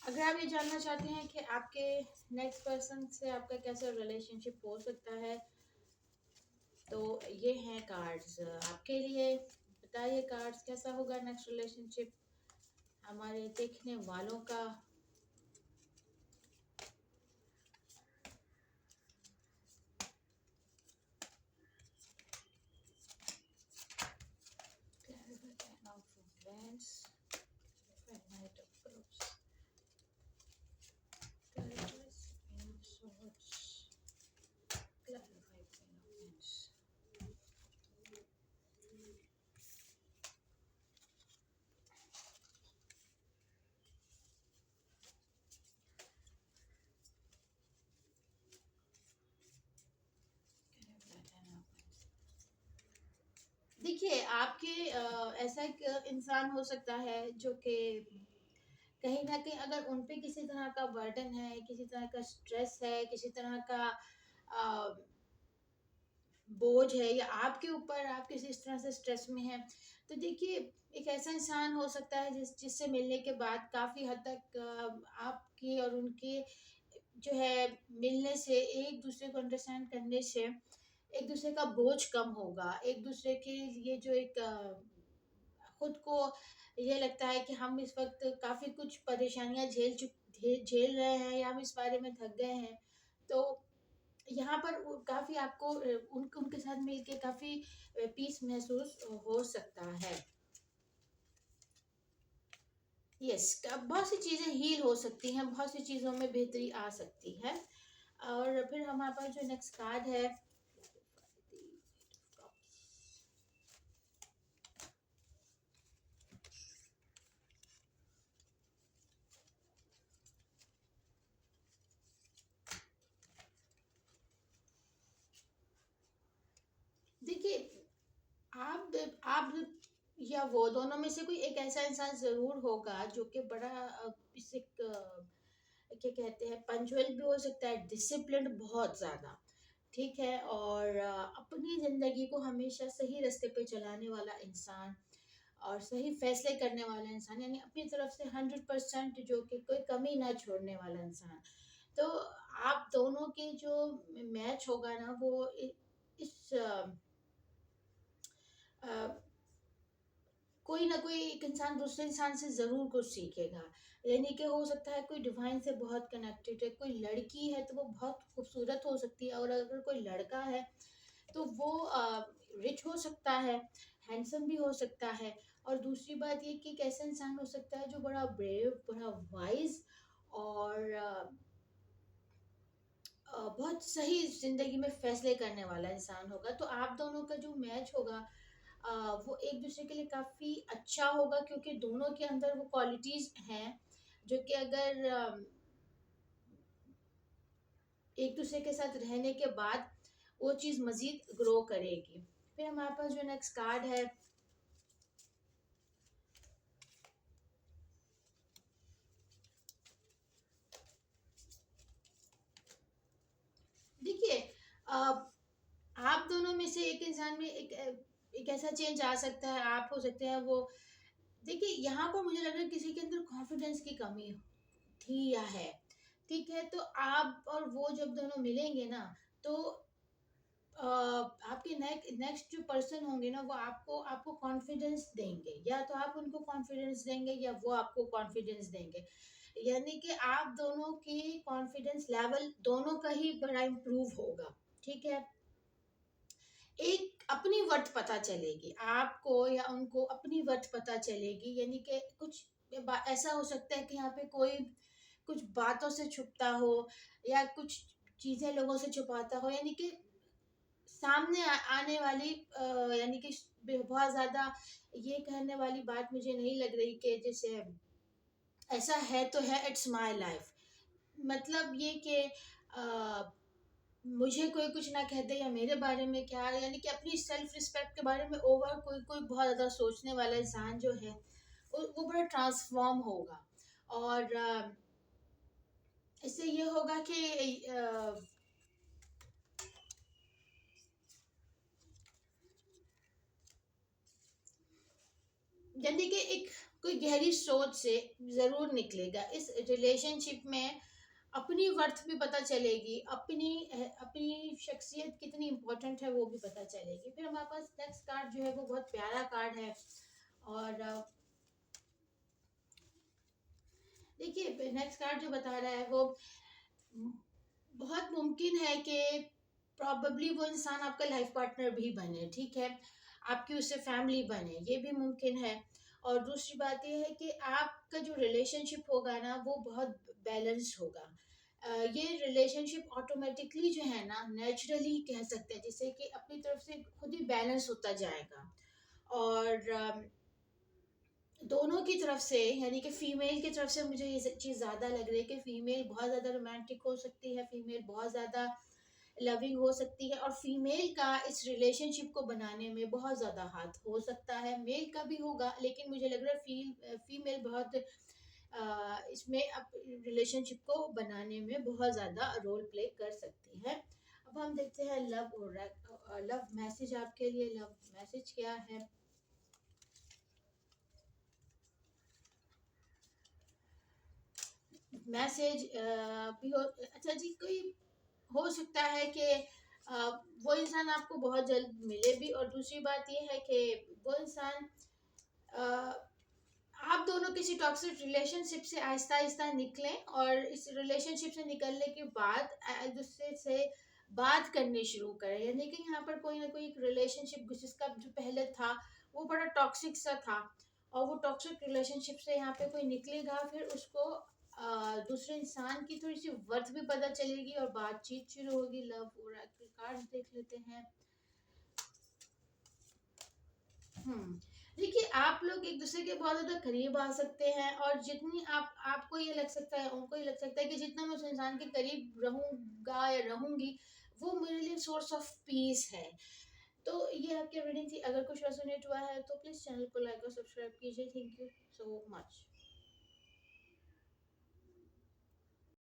अगर आप ये जानना चाहते हैं कि आपके नेक्स्ट पर्सन से आपका कैसा रिलेशनशिप हो सकता है, तो ये हैं कार्ड्स आपके लिए। बताइए कार्ड्स कैसा होगा नेक्स्ट रिलेशनशिप हमारे देखने वालों का। देखिए आपके ऐसा एक इंसान हो सकता है जो कि कहीं ना कहीं अगर उन पे किसी तरह का बर्डन है, किसी तरह का स्ट्रेस है, किसी तरह का अ, बोझ है, या आपके ऊपर आप किसी इस तरह से स्ट्रेस में हैं, तो देखिए एक ऐसा इंसान हो सकता है जिससे मिलने के बाद काफ़ी हद तक आपकी और उनके जो है मिलने से, एक दूसरे को अंडरस्टैंड करने से एक दूसरे का बोझ कम होगा। एक दूसरे के लिए जो एक खुद को ये लगता है कि हम इस वक्त काफ़ी कुछ परेशानियां झेल रहे हैं, या हम इस बारे में थक गए हैं, तो यहाँ पर काफ़ी आपको उनके साथ मिलके काफ़ी पीस महसूस हो सकता है। यस, बहुत सी चीज़ें हील हो सकती हैं, बहुत सी चीज़ों में बेहतरी आ सकती है। और फिर हमारे पास जो नेक्स्ट कार्ड है, देखिए आप या वो दोनों में से कोई एक ऐसा इंसान जरूर होगा जो कि बड़ा इसे क्या कहते हैं, पंचुअल भी हो सकता है, डिसिप्लिन बहुत ज्यादा, ठीक है, और अपनी जिंदगी को हमेशा सही रास्ते पे चलाने वाला इंसान और सही फैसले करने वाला इंसान, यानी अपनी तरफ से 100% जो कि कोई कमी ना छोड़ने वाला इंसान। तो आप दोनों के जो मैच होगा ना, वो इस अ, कोई ना कोई एक इंसान दूसरे इंसान से ज़रूर कुछ सीखेगा। यानी कि हो सकता है कोई डिवाइन से बहुत कनेक्टेड है, कोई लड़की है तो वो बहुत खूबसूरत हो सकती है, और अगर कोई लड़का है तो वो रिच हो सकता है, हैंडसम भी हो सकता है। और दूसरी बात ये कि एक ऐसा इंसान हो सकता है जो बड़ा ब्रेव, बड़ा वाइज, और बहुत सही ज़िंदगी में फैसले करने वाला इंसान होगा। तो आप दोनों का जो मैच होगा अ, वो एक दूसरे के लिए काफ़ी अच्छा होगा, क्योंकि दोनों के अंदर वो क्वालिटीज़ हैं जो कि अगर एक दूसरे के साथ रहने के बाद वो चीज़ मज़ीद ग्रो करेगी। फिर हमारे पास जो नेक्स्ट कार्ड है, देखिए आप दोनों में से एक इंसान में एक ऐसा चेंज आ सकता है, आप हो सकते हैं वो। देखिए यहाँ पर मुझे लग रहा है किसी के अंदर कॉन्फिडेंस की कमी थी या है, ठीक है, तो आप और वो जब दोनों मिलेंगे ना, तो आपके नेक्स्ट जो पर्सन होंगे ना, वो आपको आपको कॉन्फिडेंस देंगे, या तो आप उनको कॉन्फिडेंस देंगे या वो आपको कॉन्फिडेंस देंगे। यानी कि आप दोनों की कॉन्फिडेंस लेवल दोनों का ही बड़ा इम्प्रूव होगा, ठीक है। एक अपनी वर्थ पता चलेगी आपको या उनको, अपनी वर्थ पता चलेगी, यानी कि कुछ ऐसा हो सकता है कि यहाँ पे कोई कुछ बातों से छुपता हो, या कुछ चीजें लोगों से छुपाता हो, यानी कि सामने आने वाली यानी कि बहुत ज्यादा ये कहने वाली बात मुझे नहीं लग रही कि जैसे ऐसा है तो है, इट्स माय लाइफ, मतलब ये कि मुझे कोई कुछ ना कह दे, या मेरे बारे में क्या, यानी कि अपनी सेल्फ रिस्पेक्ट के बारे में ओवर कोई कोई बहुत ज़्यादा सोचने वाला इंसान जो है वो बड़ा ट्रांसफॉर्म होगा। और इससे ये होगा कि यानी कि एक कोई गहरी सोच से ज़रूर निकलेगा। इस रिलेशनशिप में अपनी वर्थ भी पता चलेगी, अपनी शख्सियत कितनी इम्पोर्टेंट है वो भी पता चलेगी। फिर हमारे पास नेक्स्ट कार्ड जो है वो बहुत प्यारा कार्ड है। और देखिए नेक्स्ट कार्ड जो बता रहा है वो बहुत मुमकिन है कि प्रॉबेबली वो इंसान आपका लाइफ पार्टनर भी बने, ठीक है, आपकी उससे फैमिली बने, ये भी मुमकिन है। और दूसरी बात ये है कि आपका जो रिलेशनशिप होगा ना वो बहुत बैलेंस होगा। ये रिलेशनशिप ऑटोमेटिकली जो है ना नेचुरली कह सकते हैं, जैसे कि अपनी तरफ से खुद ही बैलेंस होता जाएगा। और दोनों की तरफ से, यानी कि फीमेल की तरफ से मुझे ये चीज़ ज़्यादा लग रही है कि फीमेल बहुत ज़्यादा रोमांटिक हो सकती है, फीमेल बहुत ज़्यादा लविंग हो सकती है, और फीमेल का इस रिलेशनशिप को बनाने में बहुत ज़्यादा हाथ हो सकता है। मेल का भी होगा, लेकिन मुझे लग रहा है फीमेल बहुत इसमें रिलेशनशिप को बनाने में बहुत ज़्यादा रोल प्ले कर सकती है। अब हम देखते हैं लव मैसेज आपके लिए, लव मैसेज क्या है। मैसेज भी हो, अच्छा जी, कोई हो सकता है कि वो इंसान आपको बहुत जल्द मिले भी, और दूसरी बात ये है कि वो इंसान अ, आप दोनों किसी टॉक्सिक रिलेशनशिप से आहिस्ता आहिस्ता निकलें, और इस रिलेशनशिप से निकलने के बाद एक दूसरे से बात करनी शुरू करें। यानी कि यहाँ पर कोई ना कोई एक रिलेशनशिप जिसका जो पहले था वो बड़ा टॉक्सिक सा था, और वो टॉक्सिक रिलेशनशिप से यहाँ पे कोई निकलेगा, फिर उसको दूसरे इंसान की थोड़ी सी वर्थ भी पता चलेगी और बातचीत शुरू होगी। लव और कार्ड देख लेते हैं। हम्म, देखिए आप लोग एक दूसरे के बहुत ज्यादा करीब आ सकते हैं, और जितनी आपको ये लग सकता है, उनको ये लग सकता है कि जितना मैं उस इंसान के करीब रहूंगा या रहूंगी वो मेरे लिए सोर्स ऑफ पीस है। तो ये आपकी रीडिंग थी। अगर कुछ रेजोनेट हुआ है तो प्लीज चैनल को लाइक और सब्सक्राइब कीजिए। Thank you so much.